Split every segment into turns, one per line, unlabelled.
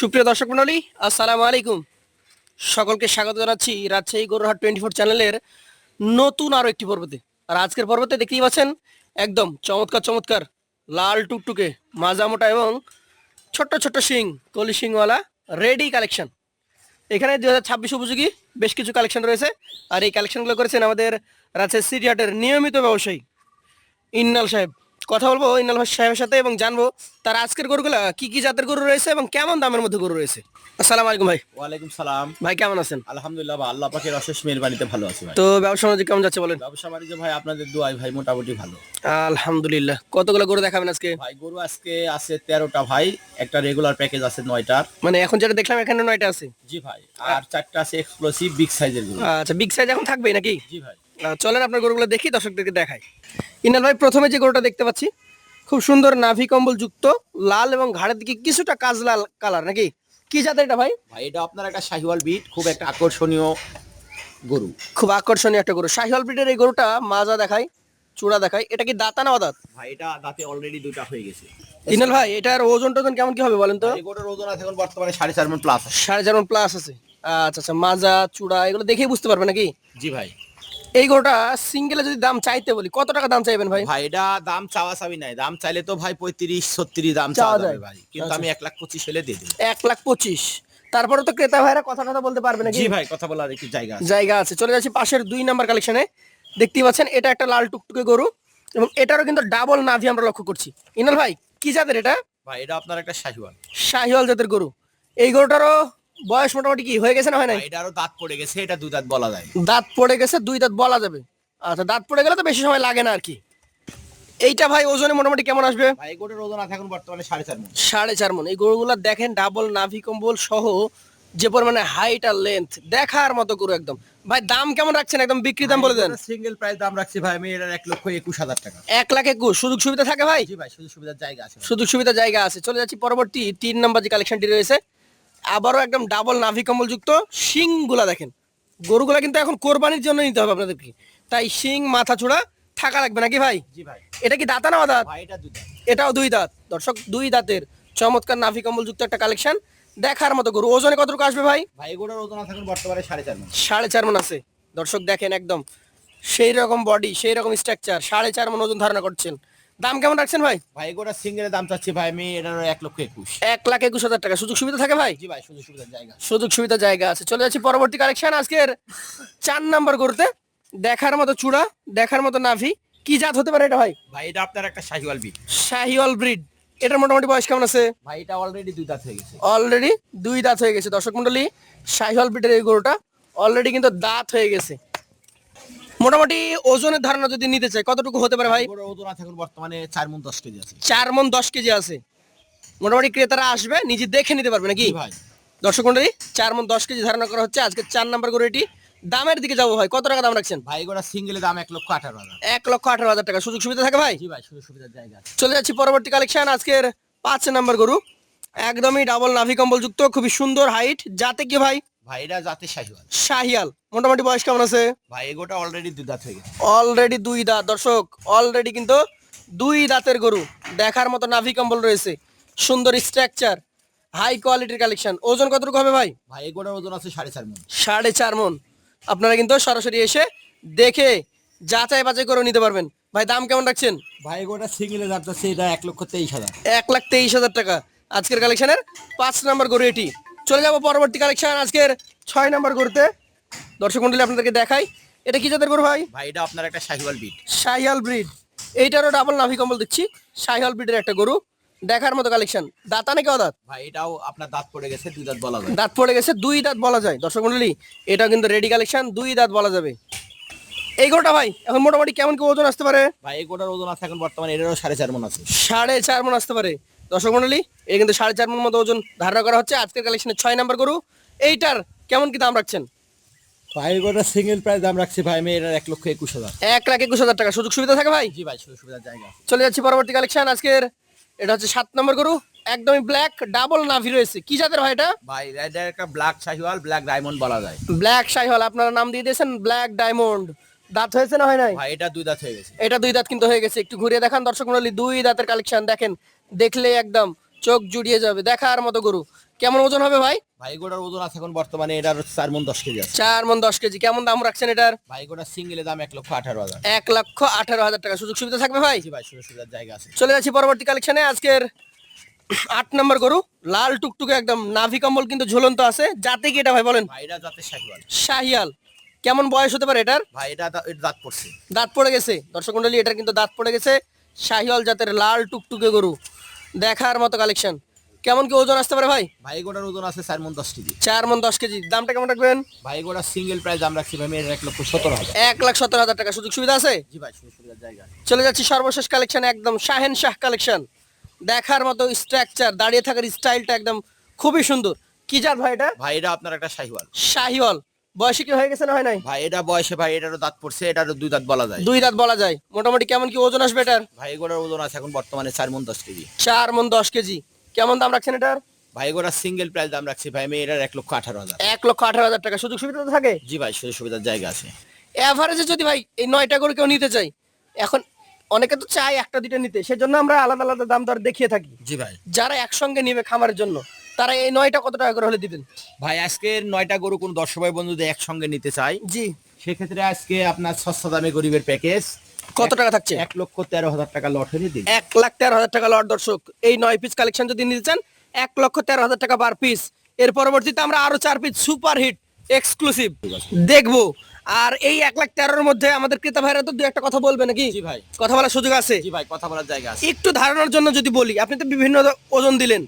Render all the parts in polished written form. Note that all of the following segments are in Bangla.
সুপ্রিয় দর্শক মণ্ডলী, আসসালামু আলাইকুম। সকলকে স্বাগত জানাচ্ছি রাজশাহী গরুরহাট 24 চ্যানেলের নতুন আরো একটি পর্বতে। আর আজকের পর্বতে দেখতেই পাচ্ছেন একদম চমৎকার চমৎকার লাল টুকটুকে মাজা মোটা এবং ছোট্ট ছোট্ট শিং কলি শিংওয়ালা রেডি কালেকশন। এখানে 2026 উপযোগী বেশ কিছু কালেকশন রয়েছে। আর এই কালেকশনগুলো করেছেন আমাদের রাজশাহী সিটি হাটের নিয়মিত ব্যবসায়ী ইন্নাল সাহেব। কথা বলবো ইন্নাল সাহেবের সাথে এবং জানবো তার আজকের গরুগুলা কি কি জাতের গরু রয়েছে এবং কেমন দামের মধ্যে গরু রয়েছে। আসসালামু আলাইকুম ভাই।
ওয়ালাইকুম সালাম।
ভাই কেমন আছেন?
আলহামদুলিল্লাহ ভাই, আল্লাহ পাকের অশেষ মেহেরবানিতে ভালো আছি ভাই।
তো ব্যবসা বাণিজ্য কেমন যাচ্ছে বলেন?
ব্যবসা বাণিজ্য ভাই আপনাদের দোয়ায় ভাই মোটামুটি ভালো।
আলহামদুলিল্লাহ। কতগুলো গরু দেখাবেন আজকে?
ভাই গরু আজকে আছে 13টা ভাই, একটা রেগুলার প্যাকেজ আছে 9টার।
মানে এখন যেটা দেখলাম এখানে 9টা আছে।
জি ভাই, আর 4টা আছে এক্সক্লুসিভ বিগ সাইজের গরু।
আচ্ছা, বিগ সাইজ এখন থাকবেই নাকি?
জি ভাই।
চলেন আপনার গরুগুলো দেখি, দর্শকদেরকে দেখাই। ইনাল ভাই, প্রথমে যে গরুটা দেখতে পাচ্ছি খুব সুন্দর নাভি কম্বল যুক্ত, লাল এবং ঘাড়ের দিকে কিছুটা কাজ লাল কালার, নাকি কি জাতের এটা ভাই?
ভাই এটা আপনার একটা শাহিওয়াল বিট, খুব একটা আকর্ষণীয় গরু।
খুব আকর্ষণীয় একটা গরু। শাহিওয়াল ব্রিডের এই গরুটা মাজা দেখাই, চূড়া দেখাই। এটা কি দাঁতা না অদাঁত?
ভাই এটা দাঁতে অলরেডি দুটো হয়ে গেছে।
ইনাল ভাই, এটার ওজন টোজন কেমন কি হবে বলেন তো?
এই গরুর ওজন আছে এখন বর্তমানে 4.5 মণ প্লাস।
4.5 প্লাস আছে। আচ্ছা আচ্ছা, মাজা চূড়া এগুলো দেখেই বুঝতে পারবে নাকি?
জি ভাই।
এই গরুটা সিঙ্গেলে যদি দাম চাইতে বলি, কত টাকা দাম চাইবেন ভাই?
ভাই এটা দাম চাওয়া চাবি নাই, দাম চাইলে তো ভাই 35-36 দাম
চাওয়া
চাওয়া
যায়
যাবে ভাই, কিন্তু
আচ্ছা।
আমি 1,25,000 হলে দিয়ে দেব।
1,25,000। তারপরে তো ক্রেতা ভাইরা কথা বলতে পারবে নাকি?
জি ভাই, কথা বলার একটু জায়গা আছে।
জায়গা আছে। চলে যাচ্ছি পাশের 2 নাম্বার কালেকশনে। দেখতেই পাচ্ছেন এটা একটা লাল টুকটুকে গরু এবং এটারও কিন্তু ডাবল নাভি আমরা লক্ষ্য করছি। ইনাল ভাই, কি জাতের এটা?
ভাই এটা আপনার একটা শাহিওয়াল।
শাহিওয়াল জাতের গরু। এই গরুটারও বয়স মোটামুটি কি হয়ে গেছে না হয় নাই?
ভাই এটারও দাঁত পড়ে গেছে, এটা দুই দাঁত বলা যায়।
দাঁত পড়ে গেছে, 2 দাঁত বলা যাবে। আচ্ছা, দাঁত পড়ে গেলে তো বেশি সময় লাগে না আর কি। এইটা ভাই ওজনে মোটামুটি কেমন আসবে?
ভাই এই গরুর ওজন আছে এখন বর্তমানে 4.5 মণ।
4.5 মণ। এই গরুগুলা দেখেন ডাবল নাভি কম্বল সহ যে পরিমাণে হাইট আর লেন্থ, দেখার মতো গরু একদম। ভাই দাম কেমন রাখছেন? একদম বিক্রি দাম বলে দেন।
সিঙ্গেল প্রাইস দাম রাখছি ভাই আমি এটার 1,21,000 টাকা।
1,21,000। সুযোগ সুবিধা থাকে ভাই?
জি ভাই, সুযোগ সুবিধার জায়গা আছে ভাই।
সুযোগ সুবিধা জায়গা আছে। চলে যাচ্ছি পরবর্তী 3 নাম্বার যে কালেকশনটি রয়েছে। আবারও একদম ডাবল নাভি কম্বল যুক্ত। শিং গুলা দেখেন। গরুগুলা কিন্তু এখন কোরবানির জন্য নিতে হবে আপনাদেরকে, তাই শিং মাথা চূড়া থাকা লাগবে নাকি ভাই?
জি ভাই।
এটা কি দাঁতা না অদাঁত?
ভাই এটা দুই দাঁত।
এটাও 2 দাঁত। দর্শক, 2 দাঁতের চমৎকার নাভি কম্বল যুক্ত একটা কালেকশন, দেখার মতো গরু। ওজনে কতটুকু আসবে ভাই?
ভাই এই গরুর ওজন আছে এখন বর্তমানে 4.5 মণ।
4.5 মণ আছে। দর্শক দেখেন একদম সেই রকম বডি, সেই রকম স্ট্রাকচার, 4.5 মণ ওজন ধারণা করছেন। দাম কেমন রাখছেন ভাই?
ভাই এই গরুর সিঙ্গেলের দাম চাচ্ছি ভাই আমি এটার 1,21,000।
1,21,000 টাকা। সুযোগ সুবিধা থাকে ভাই?
জি ভাই, সুযোগ সুবিধার জায়গা আছে।
সুযোগ সুবিধা জায়গা আছে। চলে যাচ্ছি পরবর্তী কালেকশন আজকের 4 নাম্বার গরুতে। দেখার মতো চূড়া, দেখার মতো নাভি। কি জাত হতে পারে এটা ভাই?
ভাই এটা আপনার একটা শাহিওয়াল বিট।
শাহিওয়াল ব্রিড। এটার মোটামুটি বয়স কেমন আছে?
ভাই এটা অলরেডি দুই দাঁত হয়ে গেছে।
অলরেডি 2 দাঁত হয়ে গেছে। দর্শক মন্ডলী, শাহিওয়াল ব্রিডের এই গরুটা অলরেডি কিন্তু দাঁত হয়ে গেছে। মোটামুটি ওজনের ধারণা যদি নিতে চাই কতটুকু হতে পারে ভাই?
গরুর ওজন আছে এখন বর্তমানে 4 মণ 10 কেজি আছে।
4 মণ 10 কেজি আছে। মোটামুটি ক্রেতারা আসবে নিজে দেখে নিতে পারবে নাকি?
জি ভাই।
দর্শক মন্ডলী, 4 মণ 10 কেজি ধারণা করা হচ্ছে আজকে 4 নাম্বার গরু এটি। দামের দিকে যাবো ভাই, কত টাকা দাম রাখছেন?
ভাই এই গরুর সিঙ্গেলের দাম 1,18,000।
1,18,000 টাকা। সুযোগ সুবিধা থাকে ভাই?
জি ভাই, সুযোগ সুবিধার জায়গা আছে।
চলে যাচ্ছি পরবর্তী কালেকশন আজকের 5 নাম্বার গরু। একদমই ডাবল নাভি কম্বল যুক্ত, খুবই সুন্দর হাইট। যাতে কি ভাই?
ভাই এটা জাতে শাহিওয়াল।
শাহিয়াল। মোটামুটি বয়স কেমন আছে?
ভাই এই গরুটা অলরেডি দুই দাঁত হয়ে গেছে।
অলরেডি 2 দাঁত। দর্শক, অলরেডি কিন্তু 2 দাঁতের গরু। দেখার মতো নাভি কম্বল রয়েছে, সুন্দর স্ট্রাকচার, হাই কোয়ালিটির কালেকশন। ওজন কতটুকু হবে ভাই?
ভাই এই গরুর ওজন আছে 4.5 মণ।
4.5 মণ। আপনারা কিন্তু সরাসরি এসে দেখে যাচাই বাছাই করে নিতে পারবেন। ভাই দাম কেমন রাখছেন?
ভাই এই গরুটা সিঙ্গেলের দাম চাচ্ছে এটা 1,23,000।
1,23,000 টাকা আজকের কালেকশনের 5 নাম্বার গরু এটি। চলে যাব পরবর্তী কালেকশন আজকের 6 নাম্বার গরুতে। দর্শক মন্ডলী আপনাদেরকে দেখাই, এটা কি জাতের গরু ভাই?
ভাই এটা আপনার একটা শাহিওয়াল বিট।
শাহিয়াল ব্রিড। এইটারও ডাবল নাভি কম্বল দিচ্ছি। শাহিয়াল ব্রিডের একটা গরু, দেখার মতো কালেকশন। দাঁতা নাকি অদাঁত?
ভাই এটাও আপনার দাঁত পড়ে গেছে, দুই দাঁত বলা যায়।
দাঁত পড়ে গেছে, 2 দাঁত বলা যায়। দর্শক মন্ডলী, এটাও কিন্তু রেডি কালেকশন, 2 দাঁত বলা যাবে। এই গরুটা ভাই এখন মোটামুটি কেমন কি ওজন আসতে পারে?
ভাই এই গরুর ওজন আছে এখন বর্তমানে এটারও 4.5 মণ আছে।
4.5 মণ আসতে পারে। দর্শক মন্ডলী, এটা কিন্তু 4.5 মণ মতো ওজন ধারণা করা হচ্ছে আজকের কালেকশনের 6 নাম্বার গরু। এইটার কেমন কি দাম রাখছেন?
ভাই এই গরুটা সিঙ্গেল প্রাইস দাম রাখছি ভাই আমি এটার 1,21,000।
1,21,000 টাকা। সুযোগ সুবিধা থাকে ভাই?
জি ভাই, সুযোগ সুবিধার জায়গা আছে।
চলে যাচ্ছি পরবর্তী কালেকশন আজকের। এটা হচ্ছে 7 নম্বর গরু। একদমই ব্ল্যাক, ডাবল নাভি রয়েছে। কি জাতের ভাই এটা?
ভাই এটা একটা ব্ল্যাক শাহিওয়াল, ব্ল্যাক ডায়মন্ড বলা যায়।
ব্ল্যাক শাহিওয়াল। আপনারা নাম দিয়ে দিয়েছেন ব্ল্যাক ডায়মন্ড। দাঁত হয়েছে না হয় নাই?
ভাই এটা দুই দাঁত হয়ে গেছে।
এটা 2 দাঁত কিন্তু হয়ে গেছে। একটু ঘুরিয়ে দেখান দর্শক মণ্ডলী। 2 দাঁতের কালেকশন দেখেন, দেখলে একদম চোখ জুড়িয়ে যাবে, দেখার মতো গরু। কেমন ওজন হবে ভাই?
ভাই গোটার ওজন আছে এখন বর্তমানে এটার 4 মণ 10 কেজি আছে।
4 মণ 10 কেজি। কেমন দাম রাখছেন এটার?
ভাই গোটার সিঙ্গেলের দাম 1,18,000।
1,18,000 টাকা। সুযোগ সুবিধা থাকবে ভাই?
জি ভাই, সুযোগ সুবিধার জায়গা আছে।
চলে যাচ্ছি পরবর্তী কালেকশনে। আজকের 8 নম্বর গরু, লাল টুকটুকে একদম নাভি কম্বল কিন্তু ঝুলন্ত আছে। জাতে কি এটা ভাই বলেন?
ভাই এটা জাতের শাহিওয়াল।
শাহিয়াল। কেমন বয়স হতে পারে এটার?
ভাই এটা দাঁত পড়ছে।
দাঁত পড়ে গেছে দর্শক মন্ডলী, এটার কিন্তু দাঁত পড়ে গেছে। শাহিওয়াল জাতের লাল টুকটুকে গরু, দেখার মতো কালেকশন। কেমন কি ওজন আসতে পারে ভাই?
ভাই গোটার ওজন আছে 4 মণ 10 কেজি।
4 মণ 10 কেজি। দামটা কেমন রাখবেন?
ভাই গোটার সিঙ্গেল প্রাইস দাম রাখছি ভাই এর 1,17,000।
1,17,000 টাকা। সুযোগ সুবিধা আছে?
জি ভাই, সুযোগ সুবিধার জায়গা আছে।
চলে যাচ্ছি সর্বশেষ কালেকশন, একদম শাহেনশাহ কালেকশন। দেখার মতো স্ট্রাকচার, দাঁড়িয়ে থাকার স্টাইলটা একদম খুবই সুন্দর। কি জাত ভাই এটা?
ভাই এটা আপনার একটা শাহিওয়াল।
শাহিওয়াল। বয়সে কি হয়ে গেছে না হয় নাই?
ভাই এটা বয়সে ভাই এটারও দাঁত পড়ছে, এটারও 2 দাঁত বলা যায়।
2 দাঁত বলা যায়। মোটামুটি কেমন কি ওজন আসবে এটার?
ভাই গোটার ওজন আছে এখন বর্তমানে 4 মণ 10 কেজি।
4 মণ 10 কেজি। কেমন দাম রাখছেন এটার?
ভাই গোটার সিঙ্গেল প্রাইস দাম রাখছি ভাই এটার 1,18,000।
1,18,000 টাকা। সুযোগ সুবিধা তো থাকে?
জি ভাই, সুযোগ সুবিধার জায়গা আছে।
এভারেজে যদি ভাই এই 9টা করে কেউ নিতে চাই, এখন অনেকে তো চায় একটা দুইটা নিতে, সেজন্য আমরা আলাদা আলাদা দাম দর দেখিয়ে থাকি।
জি ভাই।
যারা একসঙ্গে নিবে খামারের জন্য, তারা এই 9টা কত টাকা করে হলে দিবেন?
ভাই আজকের 9টা গরু কোন দর্শক ভাই বন্ধুদের একসঙ্গে নিতে চাই,
জি।
সেক্ষেত্রে আজকে আপনার সস্তা দামে গরিবের প্যাকেজ
কত টাকা থাকছে?
1,13,000 টাকা লট হয়ে দিন।
1,13,000 টাকা লট দর্শক। এই 9 পিস কালেকশন যদি নিতে চান 1,13,000 টাকা পার পিস। এর পরবর্তীতে আমরা আরো 4 পিস সুপার হিট এক্সক্লুসিভ দেখবো। আর এই 1,13,000 এর মধ্যে আমাদের ক্রেতা ভাইরা তো দু একটা কথা বলবে নাকি?
জি ভাই।
কথা বলার সুযোগ আছে?
জি ভাই, কথা বলার জায়গা আছে।
একটু ধারণার জন্য যদি বলি, আপনি তো বিভিন্ন ওজন দিলেন,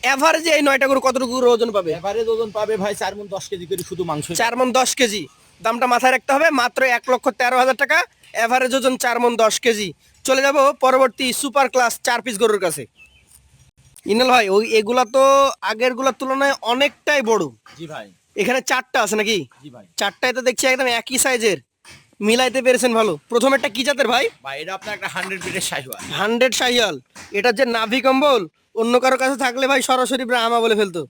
এভারেজে এই 9টা গরু কতটুকু ওজন পাবে?
এভারেজ ওজন পাবে ভাই 4 মণ 10 কেজি করে শুধু মাংস।
4 মণ 10 কেজি। দামটা মাথায় রাখতে হবে, মাত্র 1,13,000 টাকা। এভারেজ ওজন 4 মণ 10 কেজি। চলে যাব পরবর্তী সুপার ক্লাস 4 পিস গরুর কাছে। ইনাল ভাই, ওই এগুলা তো আগের গুলার তুলনায় অনেকটাই বড়।
জি ভাই।
এখানে 4টা আছে নাকি?
জি ভাই।
4টায় তো দেখছি একদম একই সাইজের, মিলাইতে পেরেছেন ভালো। প্রথমেরটা কি জাতের ভাই?
ভাই এটা আপনার একটা 100 ব্রিডের শাহিওয়াল।
100 শাহিয়াল। এটা যে নাভি কম্বল, অন্য কারো কাছে থাকলে ভাই সরাসরি ব্রাহ্মা বলে ফেলতো।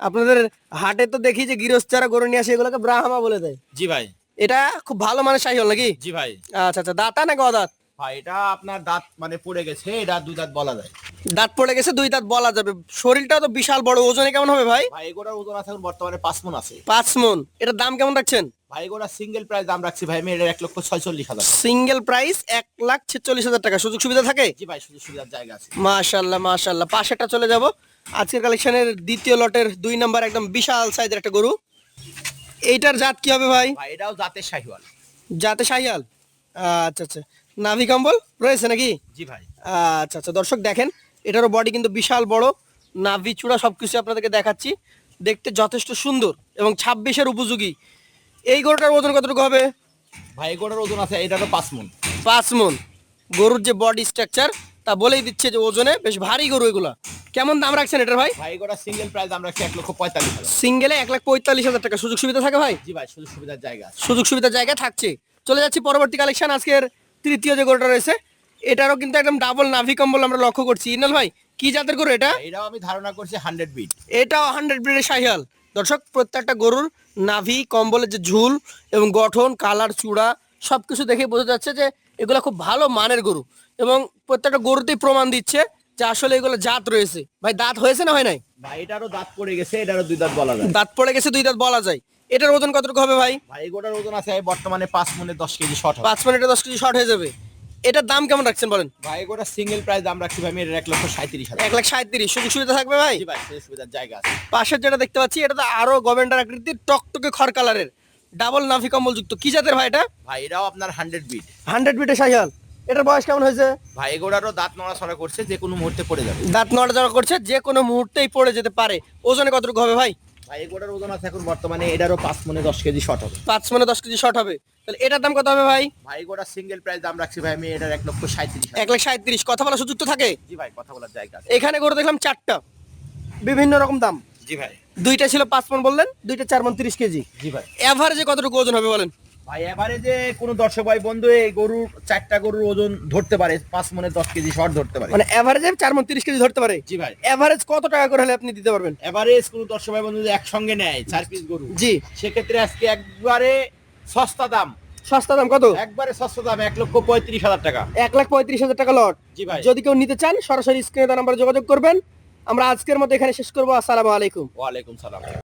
আপনাদের হাটে তো দেখি যে গৃহস্থরা গরু নিয়ে আসে, এগুলোকে ব্রাহ্মা বলে দেয়।
জি ভাই।
এটা খুব ভালো মানের শাহিয়াল নাকি?
জি ভাই।
আচ্ছা আচ্ছা, দাঁতা না গদাত?
ভাই এটা আপনার দাঁত মানে পড়ে গেছে, এটা 2 দাঁত বলা যায়।
দাঁত পড়ে গেছে, 2 দাঁত বলা যাবে। শরীরটা তো বিশাল বড়। ওজনে কেমন হবে ভাই?
ভাই এগুলোর ওজন আছে এখন বর্তমানে 5 মণ আছে।
5 মণ। এটার দাম কেমন রাখছেন?
ভাই এগুলো সিঙ্গেল প্রাইস দাম রাখছি ভাই এর 1,46,000।
সিঙ্গেল প্রাইস 1,46,000 টাকা। সুযোগ সুবিধা থাকে?
জি ভাই, সুযোগ সুবিধার জায়গা আছে।
মাশাআল্লাহ মাশাআল্লাহ। পাশেরটা চলে যাব। আজকের কালেকশনের দ্বিতীয় লটের 2 নাম্বার একদম বিশাল সাইজের একটা গরু। এইটার জাত কি হবে ভাই?
ভাই এটাও জাতের শাহিওয়াল।
জাতে শাহিয়াল। আচ্ছা আচ্ছা। নাভি কম্বল রয়েছে নাকি?
জি ভাই।
আচ্ছা আচ্ছা, দর্শক দেখেন, এটারও বডি কিন্তু বিশাল বড়। নাভি চূড়া সবকিছু আপনাদেরকে দেখাচ্ছি। দেখতে যথেষ্ট সুন্দর এবং 26-এর উপযোগী। এই গরুটার ওজন কতটুকু হবে?
ভাই এগুলোর ওজন আছে এটারও 5 মণ।
5 মণ। গরুর যে বডি স্ট্রাকচার তা বলেই দিচ্ছে যে ওজনে বেশ ভারী গরু এগুলা। কেমন দাম রাখছেন এটার ভাই?
ভাই এগুলো সিঙ্গেল প্রাইস দাম রাখছি 1,45,000।
সিঙ্গেলে 1,45,000 টাকা। সুযোগ সুবিধা থাকে ভাই?
জি ভাই, সুযোগ সুবিধার জায়গা আছে।
সুযোগ সুবিধার জায়গা থাকছে। চলে যাচ্ছি পরবর্তী কালেকশন, আজকের তৃতীয় যে গরুটা রয়েছে। এটারও কিন্তু একদম ডাবল নাভি কম্বল আমরা লক্ষ্য করছি। ইনাল ভাই, কি জাতের গরু এটা?
এটাও আমি ধারণা করছি 100 বিট।
এটাও 100 ব্রিডের শাহিয়াল। দর্শক, প্রত্যেকটা গরুর নাভি কম্বলের যে ঝুল এবং গঠন, কালার, চূড়া সবকিছু দেখে বোঝা যাচ্ছে যে এগুলো খুব ভালো মানের গরু, এবং প্রত্যেকটা গরুতেই প্রমাণ দিচ্ছে যে আসলে এগুলো জাত রয়েছে। ভাই দাঁত হয়েছে না হয় নাই?
ভাই এটারও দাঁত পড়ে গেছে, এটারও 2 দাঁত বলা যায়।
দাঁত পড়ে গেছে, 2 দাঁত বলা যায়। এটার ওজন কতটুকু হবে ভাই?
ভাই এগুলোর ওজন আছে বর্তমানে 5 মণে 10 কেজি শর্ট হবে।
5 মিনিটে 10 কেজি শর্ট হয়ে যাবে। এটার দাম কেমন রাখছেন বলেন?
ভাই এগুলো সিঙ্গেল প্রাইস দাম রাখছি ভাই এর 1,37,000।
1,37,000। সুযোগ সুবিধা থাকবে ভাই?
জি ভাই, সুযোগ সুবিধার জায়গা আছে।
পাশের যেটা দেখতে পাচ্ছি, এটা তো আরো গভেন্ডার আকৃতির, টকটকে খড় কালারের, ডাবল নাভি কম্বল যুক্ত। কি জাতের ভাই এটা?
ভাই এটাও আপনার 100 বিট।
100 ব্রিডের শাহিয়াল। এটার বয়স কেমন হয়েছে?
ভাই এগুলোরও দাঁত নড়াচড়া করছে, যে কোনো মুহূর্তে পড়ে যাবে।
দাঁত নড়াচড়া করছে, যে কোনো মুহূর্তেই পড়ে যেতে পারে। ওজনে কতটুকু হবে ভাই?
ভাই এগুলোর ওজন আছে এখন বর্তমানে এটারও 5 মণে 10 কেজি শর্ট হবে।
5 10 কেজি শর্ট হবে। তাহলে এটার দাম কত হবে ভাই?
ভাই এগুলোর সিঙ্গেল প্রাইস দাম রাখছি ভাই আমি এটার 1,37,000।
1,37,000। কথা বলার সুযোগ তো থাকে?
জি ভাই, কথা বলার জায়গা আছে।
এখানে গরু দেখলাম 4টা, বিভিন্ন রকম দাম।
জি ভাই।
2টা ছিল 5 মণ বললেন, 2টা 4 মণ 30 কেজি।
জি ভাই।
এভারেজে কতটুকু ওজন হবে বলেন?
ভাই এভারেজে কোনো দর্শক ভাই বন্ধু এই গরুর 4টা গরুর ওজন ধরতে পারে 5 মণে 10 কেজি শর্ট ধরতে পারে।
মানে এভারেজে 4 মণ 30 কেজি ধরতে পারে।
জি ভাই।
এভারেজ কত টাকা করে হলে আপনি দিতে পারবেন?
এভারেজ কোনো দর্শক ভাই বন্ধু যদি একসঙ্গে নেয় 4 পিস গরু,
জি।
সেক্ষেত্রে আজকে একবারে সস্তা দাম,
সস্তা দাম কত?
একবারে সস্তা দাম 1,35,000 টাকা।
1,35,000 টাকা লট।
জি ভাই।
যদি কেউ নিতে চান সরাসরি স্ক্রিনে দেওয়া নাম্বারে যোগাযোগ করবেন। আমরা আজকের মতো এখানে শেষ করবো। আসসালামু আলাইকুম।
ওয়ালাইকুম সালাম।